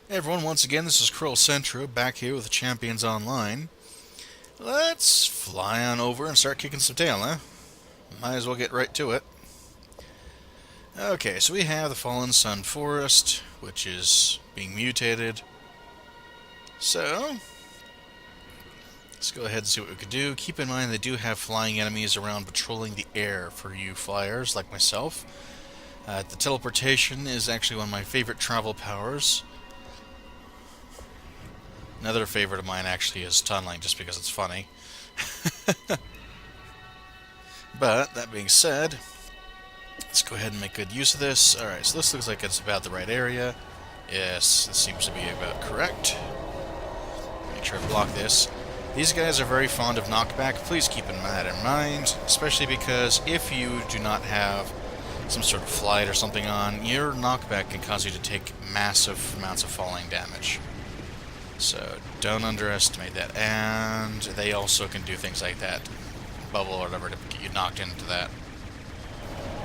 Hey everyone, once again, this is Krill Centro, back here with the Champions Online. Let's fly on over and start kicking some tail, huh? Might as well get right to it. Okay, so we have the Fallen Sun Forest, which is being mutated. So, let's go ahead and see what we can do. Keep in mind they do have flying enemies around patrolling the air for you flyers like myself. The teleportation is actually one of my favorite travel powers. Another favorite of mine actually is tunneling, just because it's funny. But, that being said, let's go ahead and make good use of this. Alright, so this looks like it's about the right area. Yes, this seems to be about correct. Make sure I block this. These guys are very fond of knockback. Please keep that in mind, especially because if you do not have some sort of flight or something on, your knockback can cause you to take massive amounts of falling damage. So don't underestimate that. And they also can do things like that, bubble or whatever, to get you knocked into that.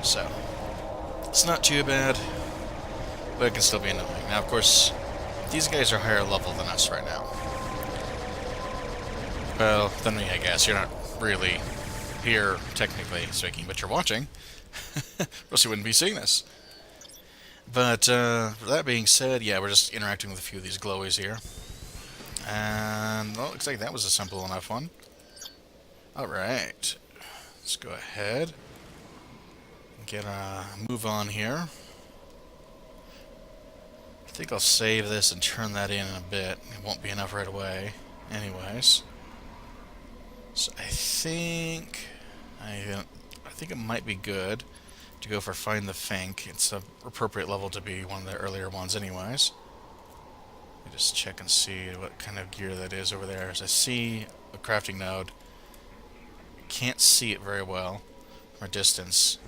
So it's not too bad, but it can still be annoying. Now, of course, these guys are higher level than us right now. Well, than me, I guess. You're not really here, technically speaking, but you're watching. Or else you wouldn't be seeing this. But that being said, yeah, we're just interacting with a few of these glowies here. And, well, looks like that was a simple enough one. Alright. Let's go ahead and get a move on here. I think I'll save this and turn that in a bit. It won't be enough right away. Anyways. So I think it might be good to go for Find the Fink. It's an appropriate level to be one of the earlier ones anyways. Let me just check and see what kind of gear that is over there. As I see a crafting node. Can't see it very well from a distance.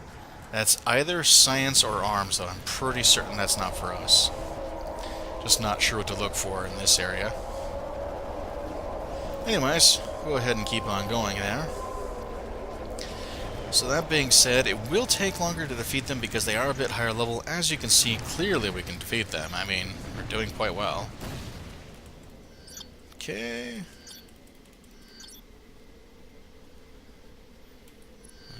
That's either science or arms, though. I'm pretty certain that's not for us. Just not sure what to look for in this area. Anyways, go ahead and keep on going there. So that being said, it will take longer to defeat them because they are a bit higher level. As you can see, clearly we can defeat them. I mean, we're doing quite well. Okay.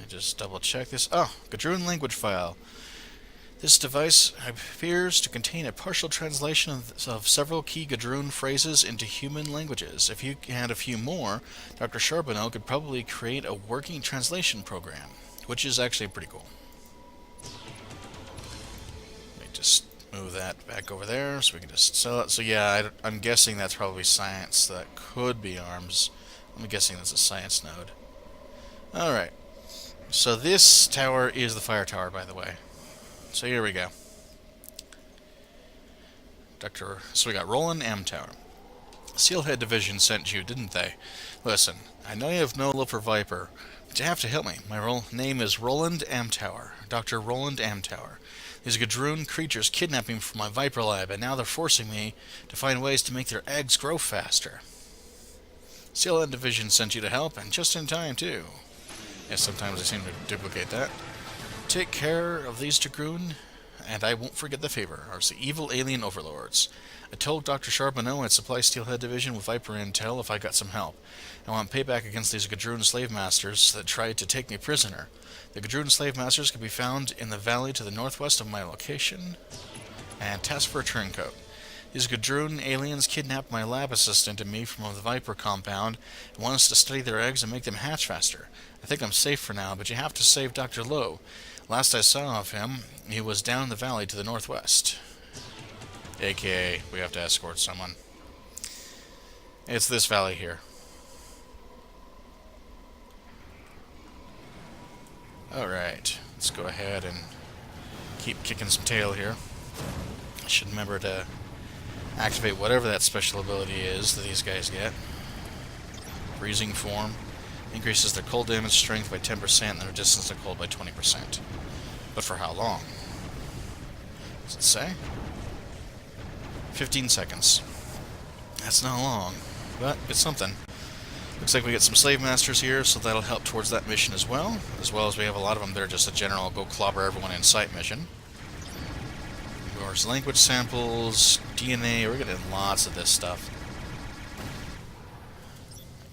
Just double check this. Oh, Gadroon language file. This device appears to contain a partial translation of several key Gadroon phrases into human languages. If you had a few more, Dr. Charbonneau could probably create a working translation program, which is actually pretty cool. Let me just move that back over there so we can just sell it. So yeah, I'm guessing that's probably science. That could be arms. I'm guessing that's a science node. Alright. So this tower is the fire tower, by the way. So here we go. So we got Roland M Tower. Steelhead Division sent you, didn't they? Listen, I know you have no love for Viper, but you have to help me. My name is Roland M Tower. Dr. Roland M Tower. These Gadroon creatures kidnapped me from my Viper lab, and now they're forcing me to find ways to make their eggs grow faster. Steelhead Division sent you to help, and just in time, too. Yes, sometimes I seem to duplicate that. Take care of these Gadroon, and I won't forget the favor. Are the evil alien overlords. I told Dr. Charbonneau I'd supply Steelhead Division with Viper intel if I got some help. I want payback against these Gadroon slave masters that tried to take me prisoner. The Gadroon slave masters can be found in the valley to the northwest of my location. And task for a turncoat. These Gadroon aliens kidnapped my lab assistant and me from the Viper compound and want us to study their eggs and make them hatch faster. I think I'm safe for now, but you have to save Dr. Lowe. Last I saw of him, he was down the valley to the northwest. AKA, we have to escort someone. It's this valley here. Alright, let's go ahead and keep kicking some tail here. I should remember to activate whatever that special ability is that these guys get. Freezing form. Increases their cold damage strength by 10% and their resistance to cold by 20%. But for how long? Does it say? 15 seconds. That's not long, but it's something. Looks like we get some slave masters here, so that'll help towards that mission as well as we have a lot of them that are just a general go clobber everyone in sight mission. Or towers. Language samples, DNA, we're getting lots of this stuff.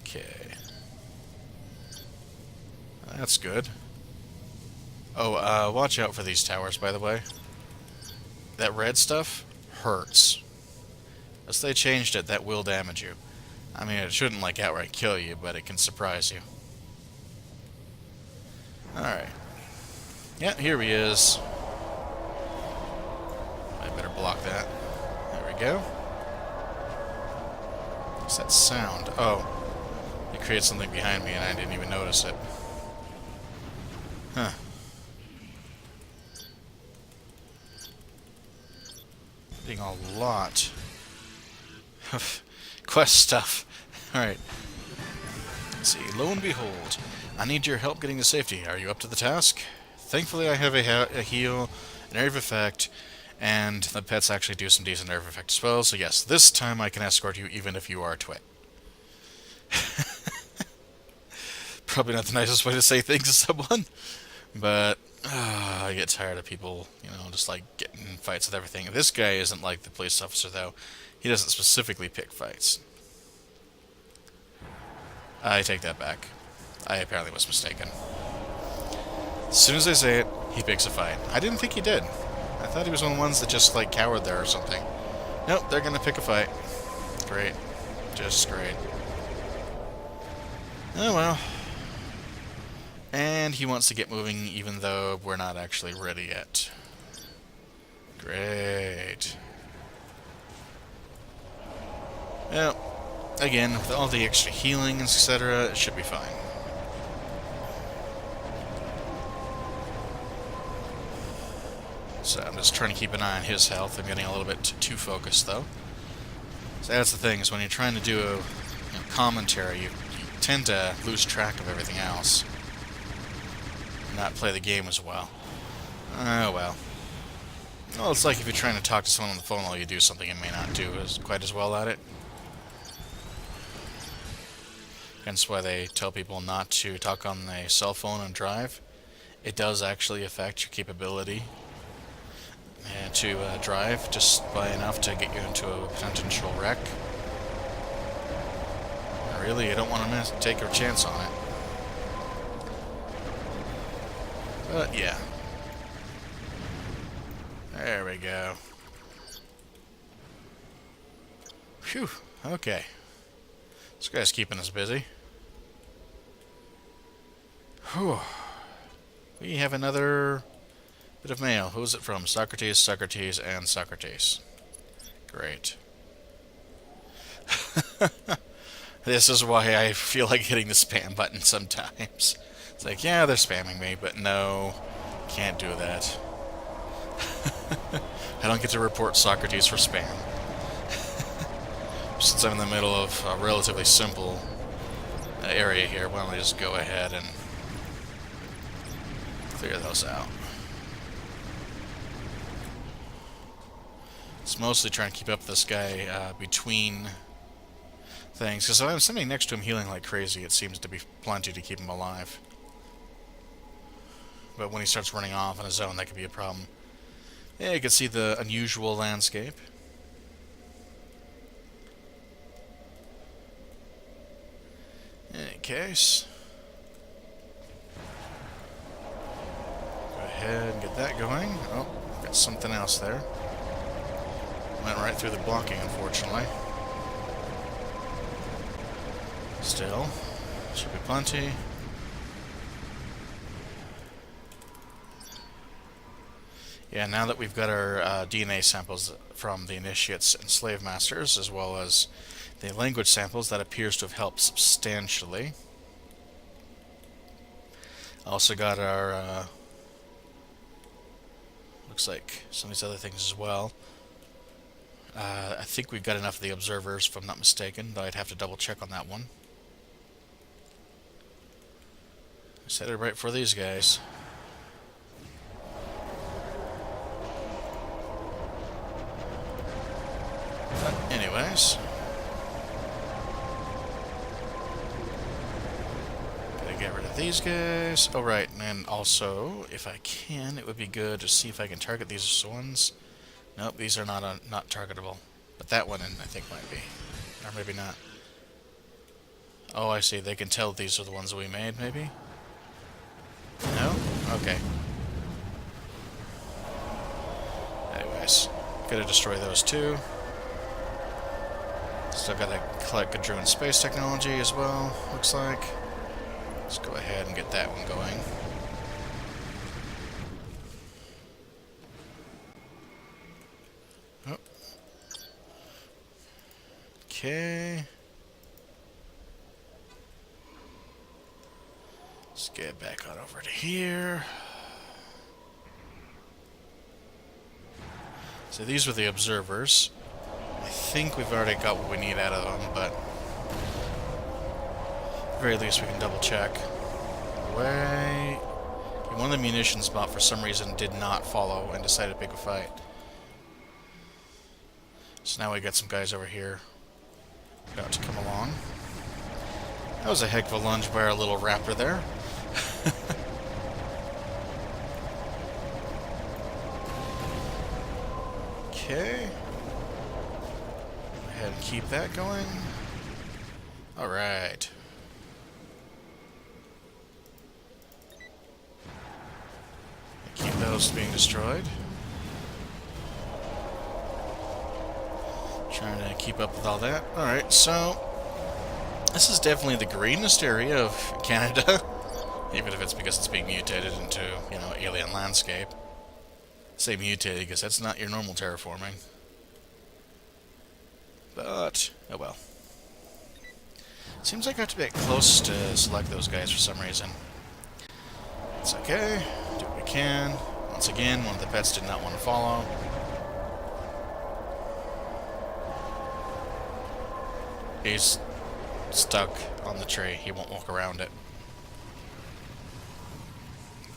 Okay. That's good. Oh, watch out for these towers, by the way. That red stuff hurts. As they changed it, that will damage you. I mean, it shouldn't, like, outright kill you, but it can surprise you. Alright. Yeah, here he is. I better block that. There we go. What's that sound? Oh. It created something behind me and I didn't even notice it. Huh. Getting a lot of quest stuff. Alright. Let's see. Lo and behold, I need your help getting to safety. Are you up to the task? Thankfully I have a heal, an area of effect, and the pets actually do some decent area of effect as well, so yes, this time I can escort you even if you are a twit. Probably not the nicest way to say things to someone, but I get tired of people, you know, just like getting in fights with everything. This guy isn't like the police officer, though. He doesn't specifically pick fights. I take that back. I apparently was mistaken. As soon as I say it, he picks a fight. I didn't think he did. I thought he was one of the ones that just, like, cowered there or something. Nope, they're gonna pick a fight. Great. Just great. Oh well. And he wants to get moving even though we're not actually ready yet. Great. Well, again, with all the extra healing, etc., it should be fine. So I'm just trying to keep an eye on his health. I'm getting a little bit too focused, though. So that's the thing, is when you're trying to do a commentary, you tend to lose track of everything else. Not play the game as well. Oh, well. Well, it's like if you're trying to talk to someone on the phone while you do something and may not do quite as well at it. Hence why they tell people not to talk on the cell phone and drive. It does actually affect your capability to drive just by enough to get you into a potential wreck. Really, you don't want to take a chance on it. But yeah. There we go. Phew, okay. This guy's keeping us busy. Whew. We have another bit of mail. Who's it from? Socrates, Socrates, and Socrates. Great. This is why I feel like hitting the spam button sometimes. It's like, yeah, they're spamming me, but no, can't do that. I don't get to report Socrates for spam. Since I'm in the middle of a relatively simple area here, why don't I just go ahead and clear those out. It's mostly trying to keep up this guy between things, because if I'm standing next to him healing like crazy, it seems to be plenty to keep him alive. But when he starts running off on his own, that could be a problem. Yeah, you can see the unusual landscape. In any case, go ahead and get that going. Oh, got something else there. Went right through the blocking, unfortunately. Still, should be plenty. Yeah, now that we've got our DNA samples from the initiates and slave masters, as well as the language samples, that appears to have helped substantially. Also got our, looks like some of these other things as well. I think we've got enough of the observers, if I'm not mistaken, though I'd have to double check on that one. Set it right for these guys. But anyways, gotta get rid of these guys. Oh right, and also, if I can, it would be good to see if I can target these ones Nope, these are not targetable. But that one, I think, might be. Or maybe not. Oh, I see. They can tell these are the ones we made, maybe? No? Okay. Anyways, gotta destroy those too. Still gotta collect Gadroon space technology as well, looks like. Let's go ahead and get that one going. Oh. Okay. Let's get back on over to here. So these were the observers. I think we've already got what we need out of them, but at the very least we can double check. Away. Okay, one of the munitions bot for some reason did not follow and decided to pick a fight. So now we got some guys over here about to come along. That was a heck of a lunge by our little raptor there. Okay. Go ahead and keep that going. Alright. Keep those being destroyed. Trying to keep up with all that. Alright, so this is definitely the greenest area of Canada. Even if it's because it's being mutated into, you know, alien landscape. Say mutated because that's not your normal terraforming. But, oh well. Seems like I have to be close to select those guys for some reason. It's okay. Do what we can. Once again, one of the pets did not want to follow. He's stuck on the tree. He won't walk around it.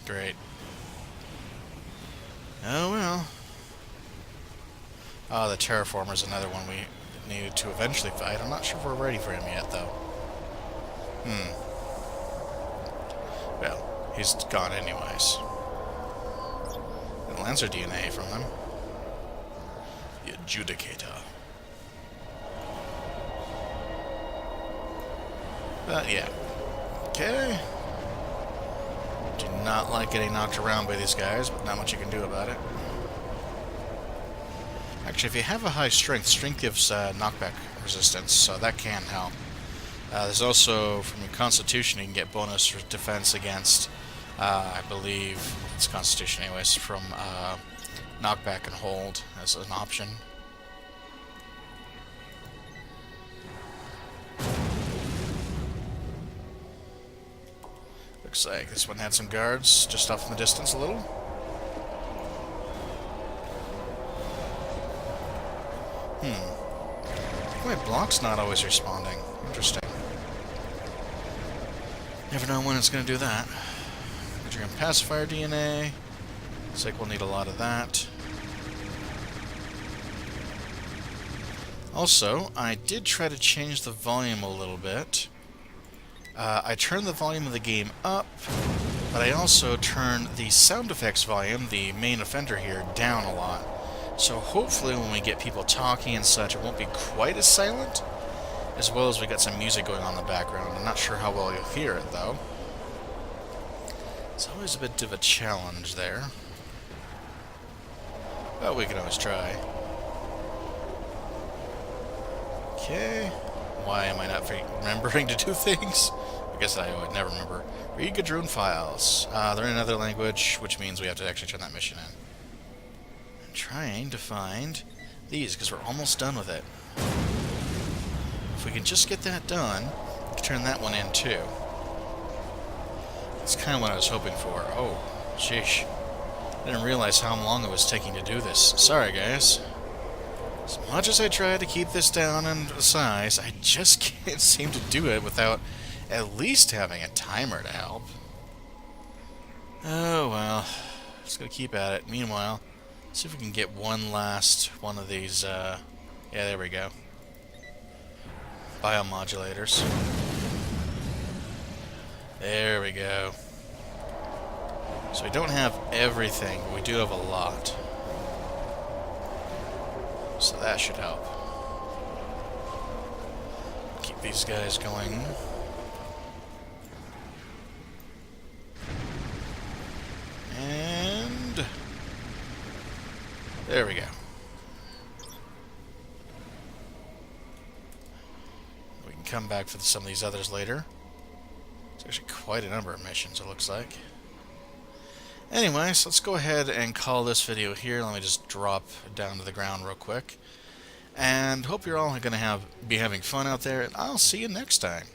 Great. Oh well. Oh, the terraformer's another one we needed to eventually fight. I'm not sure if we're ready for him yet, though. Well, he's gone anyways. And Lancer DNA from him. The Adjudicator. But yeah. Okay. Do not like getting knocked around by these guys, but not much you can do about it. Actually, if you have a high strength, strength gives knockback resistance, so that can help. There's also, from your constitution, you can get bonus defense against, I believe, it's constitution anyways, from knockback and hold as an option. Looks like this one had some guards just off in the distance a little. I think my block's not always responding. Interesting. Never know when it's going to do that. Gadroon pacifier DNA. Looks like we'll need a lot of that. Also, I did try to change the volume a little bit. I turned the volume of the game up, but I also turned the sound effects volume, the main offender here, down a lot. So hopefully when we get people talking and such, it won't be quite as silent, as well as we got some music going on in the background. I'm not sure how well you'll hear it, though. It's always a bit of a challenge there. But we can always try. Okay. Why am I not remembering to do things? I guess I would never remember. Read Gadroon files. They're in another language, which means we have to actually turn that mission in. I'm trying to find these, because we're almost done with it. If we can just get that done, we can turn that one in too. That's kind of what I was hoping for. Oh, sheesh. I didn't realize how long it was taking to do this. Sorry, guys. As much as I try to keep this down in size, I just can't seem to do it without at least having a timer to help. Oh well, just gonna keep at it. Meanwhile, see if we can get one last one of these, yeah, there we go. Biomodulators. There we go. So we don't have everything, but we do have a lot. So that should help. Keep these guys going. And there we go. We can come back for some of these others later. It's actually quite a number of missions, it looks like. Anyways, let's go ahead and call this video here. Let me just drop down to the ground real quick. And hope you're all going to be having fun out there, and I'll see you next time.